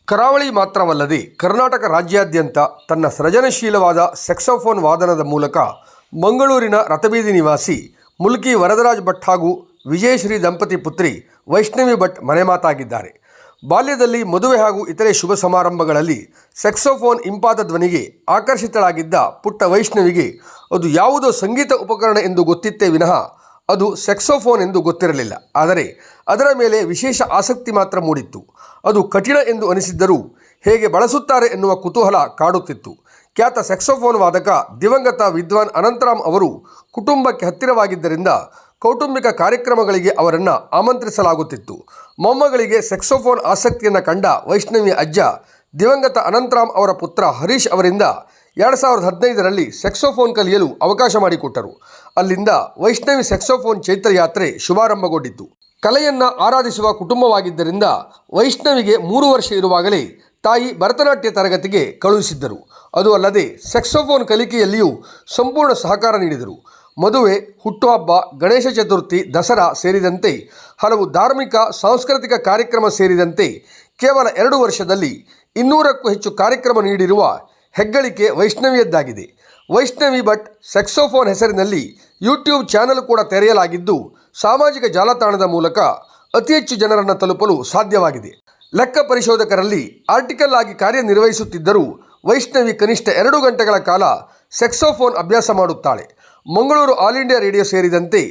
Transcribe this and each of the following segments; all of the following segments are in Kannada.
ಕರಾವಳಿ ಮಾತ್ರವಲ್ಲದೆ ಕರ್ನಾಟಕ ರಾಜ್ಯಾದ್ಯಂತ ತನ್ನ ಸೃಜನಶೀಲವಾದ ಸೆಕ್ಸೋಫೋನ್ ವಾದನದ ಮೂಲಕ ಮಂಗಳೂರಿನ ರಥಬೀದಿ ನಿವಾಸಿ ಮುಲ್ಕಿ ವರದರಾಜ್ ಭಟ್ ಹಾಗೂ ವಿಜಯಶ್ರೀ ದಂಪತಿ ಪುತ್ರಿ ವೈಷ್ಣವಿ ಭಟ್ ಮನೆಮಾತಾಗಿದ್ದಾರೆ. ಬಾಲ್ಯದಲ್ಲಿ ಮದುವೆ ಹಾಗೂ ಇತರೆ ಶುಭ ಸಮಾರಂಭಗಳಲ್ಲಿ ಸೆಕ್ಸೋಫೋನ್ ಇಂಪಾದ ಧ್ವನಿಗೆ ಆಕರ್ಷಿತಳಾಗಿದ್ದ ಪುಟ್ಟ ವೈಷ್ಣವಿಗೆ ಅದು ಯಾವುದೋ ಸಂಗೀತ ಉಪಕರಣ ಎಂದು ಗೊತ್ತಿತ್ತೇ ವಿನಃ ಅದು ಸೆಕ್ಸೋಫೋನ್ ಎಂದು ಗೊತ್ತಿರಲಿಲ್ಲ. ಆದರೆ ಅದರ ಮೇಲೆ ವಿಶೇಷ ಆಸಕ್ತಿ ಮಾತ್ರ ಮೂಡಿತ್ತು. ಅದು ಕಠಿಣ ಎಂದು ಅನಿಸಿದ್ದರೂ ಹೇಗೆ ಬಳಸುತ್ತಾರೆ ಎನ್ನುವ ಕುತೂಹಲ ಕಾಡುತ್ತಿತ್ತು. ಖ್ಯಾತ ಸೆಕ್ಸೋಫೋನ್ ವಾದಕ ದಿವಂಗತ ವಿದ್ವಾನ್ ಅನಂತರಾಮ್ ಅವರು ಕುಟುಂಬಕ್ಕೆ ಹತ್ತಿರವಾಗಿದ್ದರಿಂದ ಕೌಟುಂಬಿಕ ಕಾರ್ಯಕ್ರಮಗಳಿಗೆ ಅವರನ್ನು ಆಮಂತ್ರಿಸಲಾಗುತ್ತಿತ್ತು. ಮೊಮ್ಮಗಳಿಗೆ ಸೆಕ್ಸೋಫೋನ್ ಆಸಕ್ತಿಯನ್ನು ಕಂಡ ವೈಷ್ಣವಿಯ ಅಜ್ಜ ದಿವಂಗತ ಅನಂತರಾಮ್ ಅವರ ಪುತ್ರ ಹರೀಶ್ ಅವರಿಂದ 2015ರಲ್ಲಿ ಸೆಕ್ಸೋಫೋನ್ ಕಲಿಯಲು ಅವಕಾಶ ಮಾಡಿಕೊಟ್ಟರು. ಅಲ್ಲಿಂದ ವೈಷ್ಣವಿ ಸೆಕ್ಸೋಫೋನ್ ಚೈತ್ರಯಾತ್ರೆ ಶುಭಾರಂಭಗೊಂಡಿತು. ಕಲೆಯನ್ನು ಆರಾಧಿಸುವ ಕುಟುಂಬವಾಗಿದ್ದರಿಂದ ವೈಷ್ಣವಿಗೆ 3 ವರ್ಷ ಇರುವಾಗಲೇ ತಾಯಿ ಭರತನಾಟ್ಯ ತರಗತಿಗೆ ಕಳುಹಿಸಿದ್ದರು. ಅದು ಅಲ್ಲದೆ ಸೆಕ್ಸೋಫೋನ್ ಕಲಿಕೆಯಲ್ಲಿಯೂ ಸಂಪೂರ್ಣ ಸಹಕಾರ ನೀಡಿದರು. ಮದುವೆ, ಹುಟ್ಟುಹಬ್ಬ, ಗಣೇಶ ಚತುರ್ಥಿ, ದಸರಾ ಸೇರಿದಂತೆ ಹಲವು ಧಾರ್ಮಿಕ ಸಾಂಸ್ಕೃತಿಕ ಕಾರ್ಯಕ್ರಮ ಸೇರಿದಂತೆ ಕೇವಲ 2 ವರ್ಷದಲ್ಲಿ 200ಕ್ಕೂ ಹೆಚ್ಚು ಕಾರ್ಯಕ್ರಮ ನೀಡಿರುವ ಹೆಗ್ಗಳಿಕೆ ವೈಷ್ಣವಿಯದ್ದಾಗಿದೆ. ವೈಷ್ಣವಿ ಭಟ್ ಸೆಕ್ಸೋಫೋನ್ ಹೆಸರಿನಲ್ಲಿ ಯೂಟ್ಯೂಬ್ ಚಾನೆಲ್ ಕೂಡ ತೆರೆಯಲಾಗಿದ್ದು ಸಾಮಾಜಿಕ ಜಾಲತಾಣದ ಮೂಲಕ ಅತಿ ಹೆಚ್ಚು ಜನರನ್ನು ತಲುಪಲು ಸಾಧ್ಯವಾಗಿದೆ. ಲೆಕ್ಕ ಪರಿಶೋಧಕರಲ್ಲಿ ಆರ್ಟಿಕಲ್ ಆಗಿ ಕಾರ್ಯನಿರ್ವಹಿಸುತ್ತಿದ್ದರೂ ವೈಷ್ಣವಿ ಕನಿಷ್ಠ 2 ಗಂಟೆಗಳ ಕಾಲ ಸೆಕ್ಸೋಫೋನ್ ಅಭ್ಯಾಸ ಮಾಡುತ್ತಾಳೆ. ಮಂಗಳೂರು ಆಲ್ ಇಂಡಿಯಾ ರೇಡಿಯೋ ಸೇರಿದಂತೆ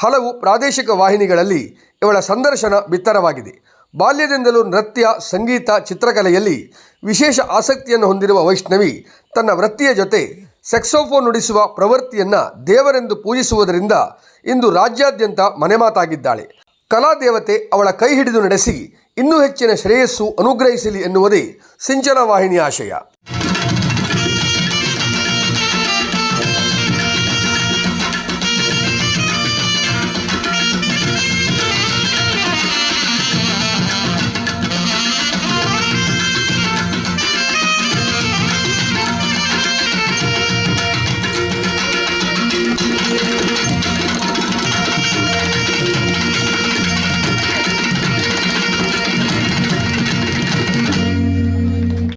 ಹಲವು ಪ್ರಾದೇಶಿಕ ವಾಹಿನಿಗಳಲ್ಲಿ ಇವಳ ಸಂದರ್ಶನ ಬಿತ್ತರವಾಗಿದೆ. ಬಾಲ್ಯದಿಂದಲೂ ನೃತ್ಯ, ಸಂಗೀತ, ಚಿತ್ರಕಲೆಯಲ್ಲಿ ವಿಶೇಷ ಆಸಕ್ತಿಯನ್ನು ಹೊಂದಿರುವ ವೈಷ್ಣವಿ ತನ್ನ ವೃತ್ತಿಯ ಜೊತೆ ಸೆಕ್ಸೋಫೋನ್ ನುಡಿಸುವ ಪ್ರವೃತ್ತಿಯನ್ನು ದೇವರೆಂದು ಪೂಜಿಸುವುದರಿಂದ ಇಂದು ರಾಜ್ಯಾದ್ಯಂತ ಮನೆಮಾತಾಗಿದ್ದಾಳೆ. ಕಲಾದೇವತೆ ಅವಳ ಕೈ ಹಿಡಿದು ನಡೆಸಿ ಇನ್ನೂ ಹೆಚ್ಚಿನ ಶ್ರೇಯಸ್ಸು ಅನುಗ್ರಹಿಸಲಿ ಎನ್ನುವುದೇ ಸಿಂಚನ ವಾಹಿನಿಯ ಆಶಯ.